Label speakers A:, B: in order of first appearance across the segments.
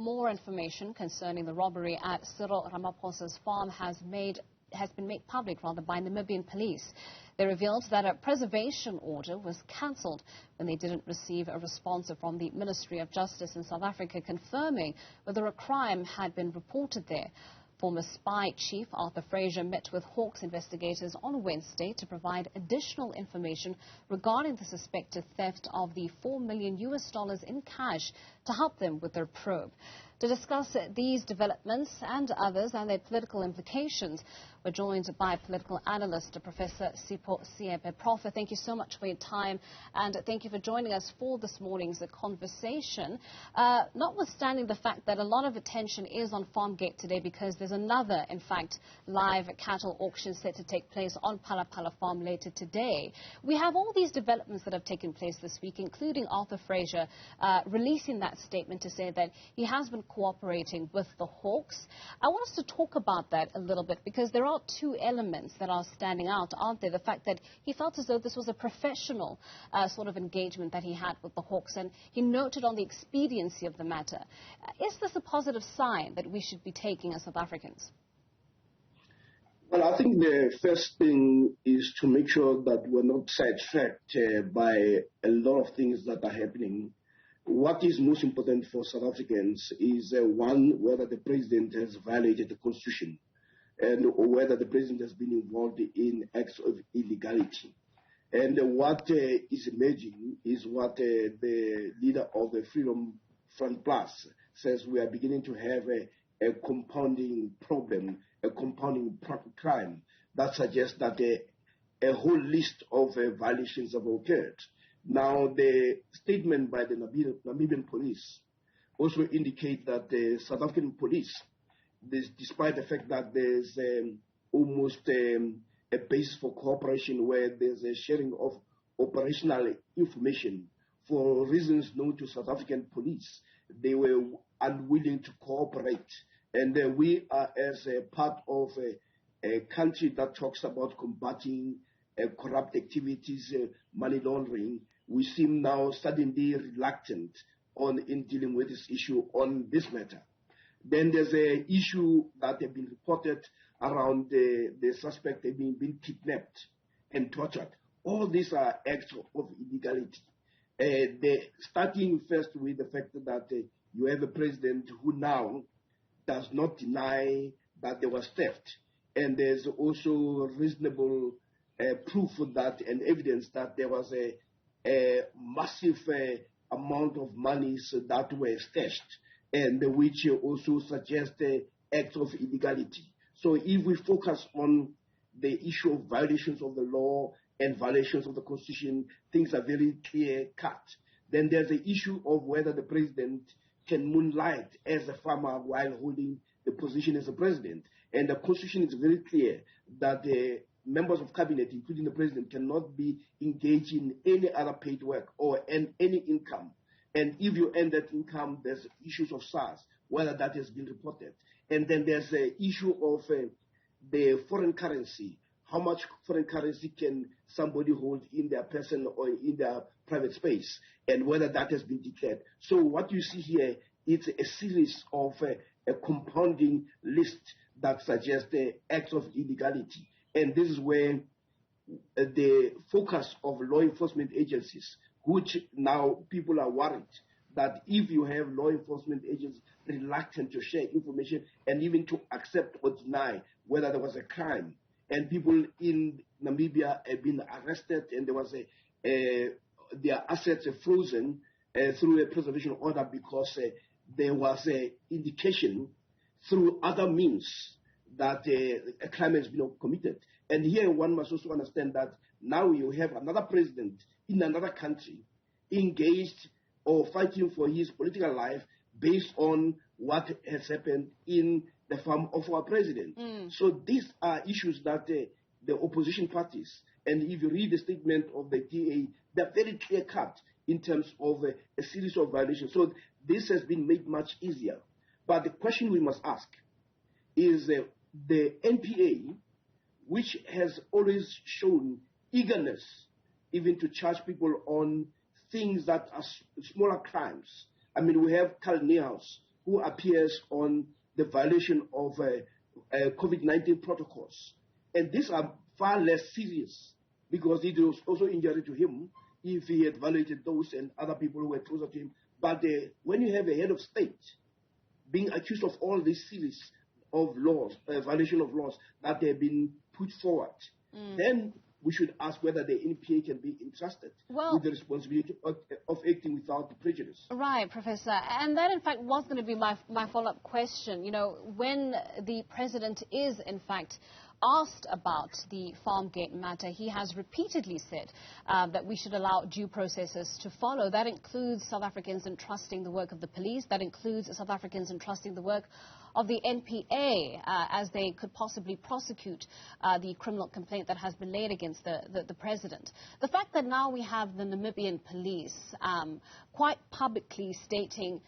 A: more information concerning the robbery at Cyril Ramaphosa's farm has been made public by Namibian police. They revealed that a preservation order was cancelled when they didn't receive a response from the Ministry of Justice in South Africa confirming whether a crime had been reported there. Former spy chief Arthur Fraser met with Hawks investigators on Wednesday to provide additional information regarding the suspected theft of the $4 million in cash to help them with their probe. To discuss these developments and others and their political implications, we're joined by political analyst Professor Sipho Seepe. Prof, thank you so much for your time and thank you for joining us for this morning's conversation. Notwithstanding the fact that a lot of attention is on Farmgate today because there's another, in fact, live cattle auction set to take place on Phala Phala farm later today. We have all these developments that have taken place this week, including Arthur Fraser releasing that statement to say that he has been cooperating with the Hawks. I want us to talk about that a little bit because there are two elements that are standing out, aren't there? The fact that he felt as though this was a professional sort of engagement that he had with the Hawks, and he noted on the expediency of the matter. Is this a positive sign that we should be taking as South Africans?
B: Well, I think the first thing is to make sure that we're not sidetracked by a lot of things that are happening. What is most important for South Africans is, one, whether the president has violated the Constitution and or whether the president has been involved in acts of illegality. And what is emerging is what the leader of the Freedom Front Plus says: we are beginning to have a compounding problem, a compounding crime that suggests that a whole list of violations have occurred. Now, the statement by the Namibian police also indicate that the South African police, despite the fact that there's almost a basis for cooperation where there's a sharing of operational information, for reasons known to South African police, they were unwilling to cooperate. And we are, as a part of a country that talks about combating corrupt activities, money laundering, we seem now suddenly reluctant in dealing with this issue on this matter. Then there's an issue that have been reported around the suspect being kidnapped and tortured. All these are acts of illegality. Starting first with the fact that you have a president who now does not deny that there was theft. And there's also reasonable proof of that and evidence that there was a massive amount of monies that were stashed, and which also suggest acts of illegality. So if we focus on the issue of violations of the law and violations of the Constitution, things are very clear-cut. Then there's the issue of whether the president can moonlight as a farmer while holding the position as a president. And the Constitution is very clear that the members of cabinet, including the president, cannot be engaged in any other paid work or any income. And if you earn that income, there's issues of SARS, whether that has been reported. And then there's the issue of the foreign currency. How much foreign currency can somebody hold in their person or in their private space, and whether that has been declared. So what you see here is a series of a compounding list that suggests acts of illegality. And this is where the focus of law enforcement agencies, which now people are worried that if you have law enforcement agents reluctant to share information and even to accept or deny whether there was a crime, and people in Namibia have been arrested and there was their assets are frozen through a preservation order because there was an indication through other means that a crime has been committed. And here one must also understand that now you have another president in another country engaged or fighting for his political life based on what has happened in the farm of our president. So these are issues that the opposition parties, and if you read the statement of the DA, they're very clear-cut in terms of a series of violations. So this has been made much easier. But the question we must ask is the NPA, which has always shown eagerness even to charge people on things that are smaller crimes. I mean, we have Carl Niehaus, who appears on the violation of COVID-19 protocols. And these are far less serious because it was also injury to him if he had violated those and other people who were closer to him. But when you have a head of state being accused of all these series of laws, violation of laws that have been put forward, then we should ask whether the NPA can be entrusted with the responsibility of acting without prejudice.
A: Right, Professor. And that, in fact, was going to be my follow-up question. You know, when the president is, in fact, asked about the Farmgate matter, he has repeatedly said that we should allow due processes to follow. That includes South Africans entrusting the work of the police. That includes South Africans entrusting the work of the NPA as they could possibly prosecute the criminal complaint that has been laid against the president. The fact that now we have the Namibian police quite publicly stating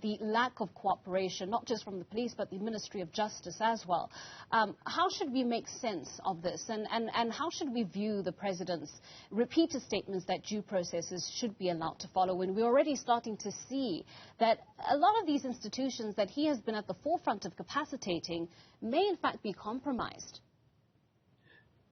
A: the lack of cooperation, not just from the police, but the Ministry of Justice as well. How should we make sense of this? And how should we view the president's repeated statements that due processes should be allowed to follow when we're already starting to see that a lot of these institutions that he has been at the forefront of capacitating may in fact be compromised?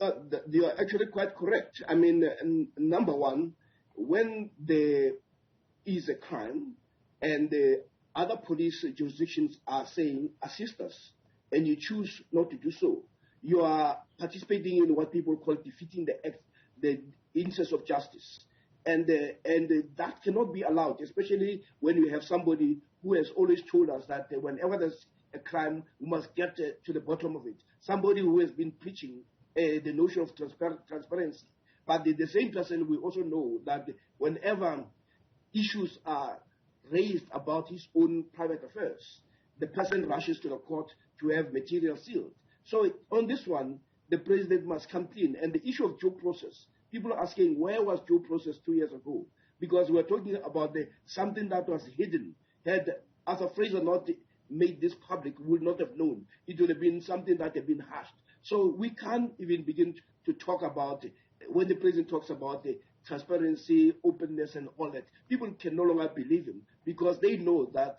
B: You are actually quite correct. I mean, number one, when there is a crime and the other police jurisdictions are saying assist us, and you choose not to do so, you are participating in what people call defeating the interest of justice. And that cannot be allowed, especially when you have somebody who has always told us that whenever there's a crime, we must get to the bottom of it. Somebody who has been preaching the notion of transparency. But the same person, we also know that whenever issues are raised about his own private affairs, the person rushes to the court to have material sealed. So on this one, the president must come clean. And the issue of due process, people are asking, where was due process 2 years ago? Because we're talking about something that was hidden. Had Arthur Fraser not made this public, we would not have known. It would have been something that had been hushed. So we can't even begin to talk about it. When the president talks about the transparency, openness, and all that, people can no longer believe him because they know that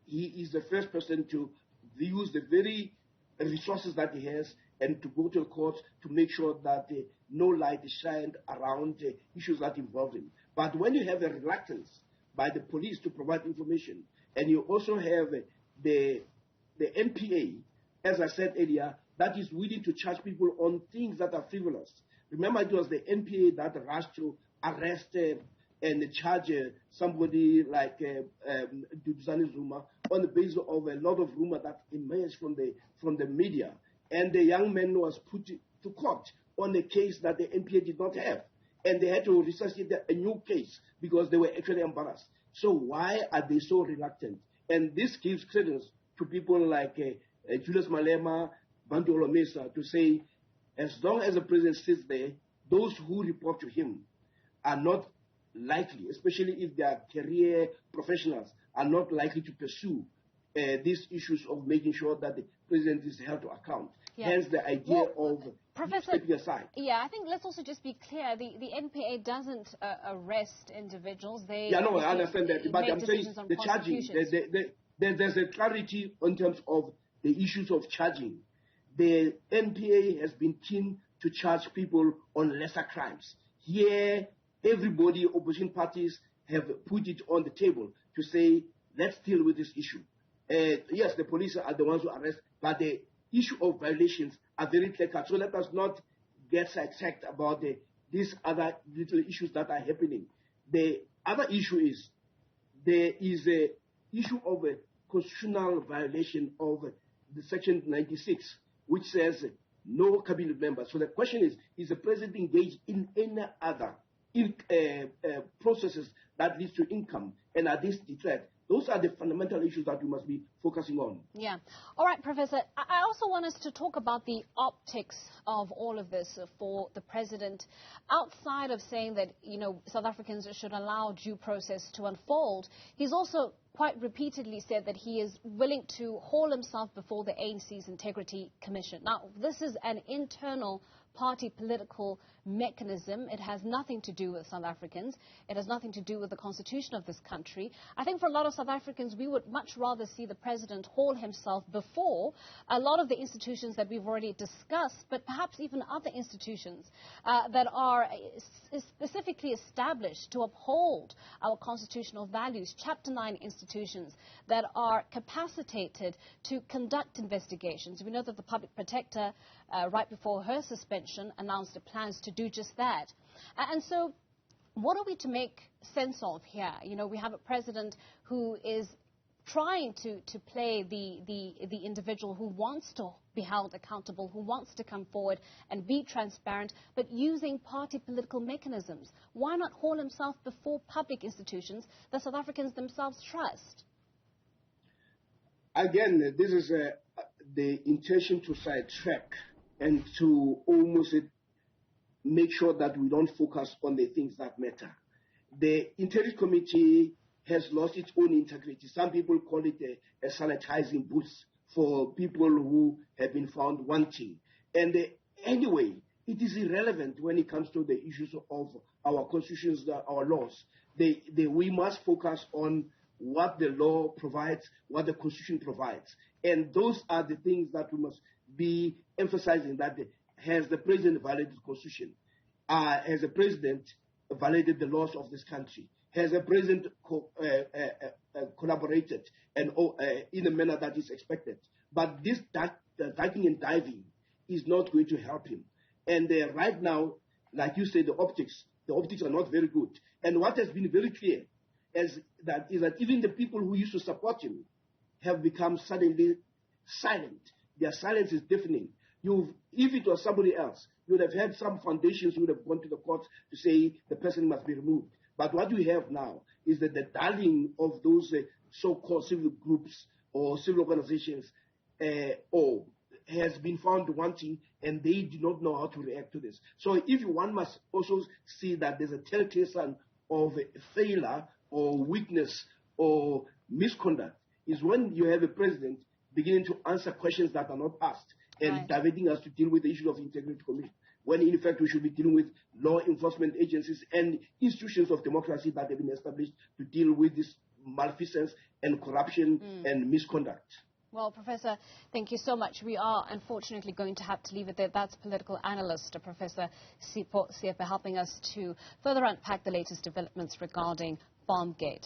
B: he is the first person to use the very resources that he has and to go to the court to make sure that no light is shined around issues that involve him. But when you have a reluctance by the police to provide information, and you also have the NPA, as I said earlier, that is willing to charge people on things that are frivolous. Remember, it was the NPA that rushed to arrest and charge somebody like Duduzane Zuma on the basis of a lot of rumor that emerged from the media. And the young man was put to court on a case that the NPA did not have. And they had to resuscitate a new case because they were actually embarrassed. So why are they so reluctant? And this gives credence to people like Julius Malema, Bantu Olomesa, to say, as long as the president sits there, those who report to him are not likely, especially if they are career professionals, are not likely to pursue these issues of making sure that the president is held to account. Yeah. Hence the idea of stepping aside.
A: Yeah, I think let's also just be clear. The NPA doesn't arrest individuals.
B: I understand that. But I'm saying the charging, there's a clarity in terms of the issues of charging. The NPA has been keen to charge people on lesser crimes. Here, everybody, opposition parties, have put it on the table to say, let's deal with this issue. Yes, the police are the ones who arrest, but the issue of violations are very clear-cut. So let us not get sidetracked about these other little issues that are happening. The other issue is there is a issue of a constitutional violation of the Section 96, which says no cabinet member. So the question is the president engaged in any other processes that leads to income, and are these declared? Those are the fundamental issues that we must be focusing on.
A: Yeah. All right, Professor. I also want us to talk about the optics of all of this for the president. Outside of saying that, South Africans should allow due process to unfold, he's also quite repeatedly said that he is willing to haul himself before the ANC's Integrity Commission. Now, this is an internal party political mechanism. It has nothing to do with South Africans. It has nothing to do with the constitution of this country. I think for a lot of South Africans, we would much rather see the president haul himself before a lot of the institutions that we've already discussed, but perhaps even other institutions that are specifically established to uphold our constitutional values, Chapter 9 institutions that are capacitated to conduct investigations. We know that the public protector, right before her suspension, announced plans to do just that. And so what are we to make sense of here? You know, we have a president who is trying to play the individual who wants to be held accountable, who wants to come forward and be transparent, but using party political mechanisms. Why not haul himself before public institutions that South Africans themselves trust?
B: Again, this is the intention to sidetrack and to almost make sure that we don't focus on the things that matter. The Integrity Committee has lost its own integrity. Some people call it a sanitizing booth for people who have been found wanting. And anyway, it is irrelevant when it comes to the issues of our constitutions, our laws. We must focus on what the law provides, what the constitution provides. And those are the things that we must be emphasizing, that has the president violated the constitution? Has the president violated the laws of this country? Has the president collaborated and in a manner that is expected? But this ducking and diving is not going to help him. And right now, like you say, the optics are not very good. And what has been very clear is that even the people who used to support him have become suddenly silent. Their silence is deafening. If it was somebody else, you would have had some foundations who would have gone to the court to say the person must be removed. But what we have now is that the darling of those so-called civil groups or civil organizations has been found wanting, and they do not know how to react to this. So if one must also see that there's a telltale sign of failure or weakness or misconduct, is when you have a president beginning to answer questions that are not asked and diverting us to deal with the issue of Integrity Commission, when in fact we should be dealing with law enforcement agencies and institutions of democracy that have been established to deal with this malfeasance and corruption and misconduct.
A: Well, Professor, thank you so much. We are unfortunately going to have to leave it there. That's political analyst Professor Sipho Seepe helping us to further unpack the latest developments regarding Farmgate.